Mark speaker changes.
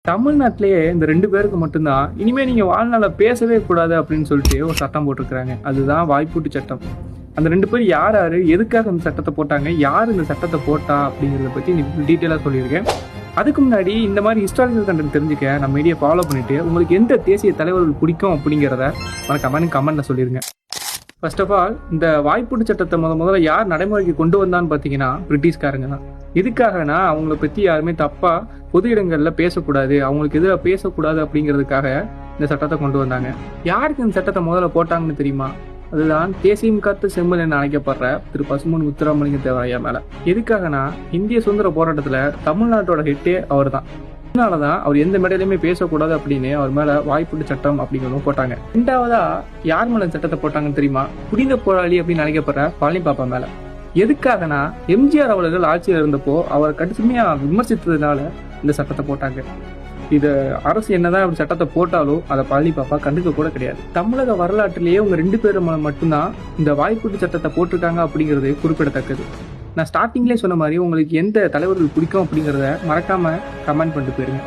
Speaker 1: தமிழ்நாட்டிலேயே இந்த 2 பேருக்கு மட்டும்தான் இனிமே நீங்க வாழ்நாள்ல பேசவே கூடாது அப்படின்னு சொல்லிட்டு ஒரு சட்டம் போட்டிருக்கிறாங்க. அதுதான் வாய்ப்பூட்டு சட்டம். அந்த 2 பேர் யார் யாரு, எதுக்காக இந்த சட்டத்தை போட்டாங்க, யார் இந்த சட்டத்தை போட்டா அப்படிங்கிறத பத்தி டீட்டெயிலாக சொல்லியிருக்கேன். அதுக்கு முன்னாடி இந்த மாதிரி ஹிஸ்டாரிக்கல் கண்டென்ட் தெரிஞ்சுக்க நம்ம மீடியா ஃபாலோ பண்ணிட்டு உங்களுக்கு எந்த தேசிய தலைவர்கள் பிடிக்கும் அப்படிங்கிறத கமெண்ட்ல சொல்லிருங்க. ஃபர்ஸ்ட் ஆஃப் ஆல், இந்த வாய்ப்பூட்டு சட்டத்தை முதல்ல யார் நடைமுறைக்கு கொண்டு வந்தான்னு பார்த்தீங்கன்னா பிரிட்டிஷ்காரங்க தான். எதுக்காகனா அவங்கள பற்றி யாருமே தப்பா பொது இடங்களில் பேசக்கூடாது, அவங்களுக்கு எதிராக பேசக்கூடாது அப்படிங்கிறதுக்காக இந்த சட்டத்தை கொண்டு வந்தாங்க. யாருக்கு இந்த சட்டத்தை முதல்ல போட்டாங்கன்னு தெரியுமா? அதுதான் தேசியம் காத்து செம்மல் என அழைக்கப்படுற திரு பசும்பொன் முத்துராமலிங்க தேவரையா மேல. எதுக்காகனா இந்திய சுதந்திர போராட்டத்துல தமிழ்நாட்டோட ஹெட்டே அவர் தான். அதனாலதான் அவர் எந்த மேடையிலுமே பேசக்கூடாது அப்படின்னு அவர் மேல வாய்ப்பூட்டு சட்டம் அப்படிங்கிறதும் போட்டாங்க. ரெண்டாவதா யார் மேல சட்டத்தை போட்டாங்கன்னு தெரியுமா? புனித போராளி அப்படின்னு அழைக்கப்படுற பழனி பாப்பா மேல. எதுக்காகனா எம்ஜிஆர் அவர்கள் ஆட்சியில் இருந்தப்போ அவர் கடுமையா விமர்சித்ததுனால இந்த சட்டத்தை போட்டாங்க. இது அரசு என்னதான் அப்படி சட்டத்தை போட்டாலும் அதை பழனி பாப்பா கண்டுக்க கூட கிடையாது. தமிழக வரலாற்றிலேயே உங்க 2 பேர் மேல மட்டும்தான் இந்த வாய்ப்பூட்டு சட்டத்தை போட்டிருக்காங்க அப்படிங்கிறது குறிப்பிடத்தக்கது. நான் ஸ்டார்டிங்லேயே சொன்ன மாதிரி உங்களுக்கு எந்த தலைவர்கள் பிடிக்கும் அப்படிங்கிறத மறக்காம கமெண்ட் பண்ணிட்டு போயிருங்க.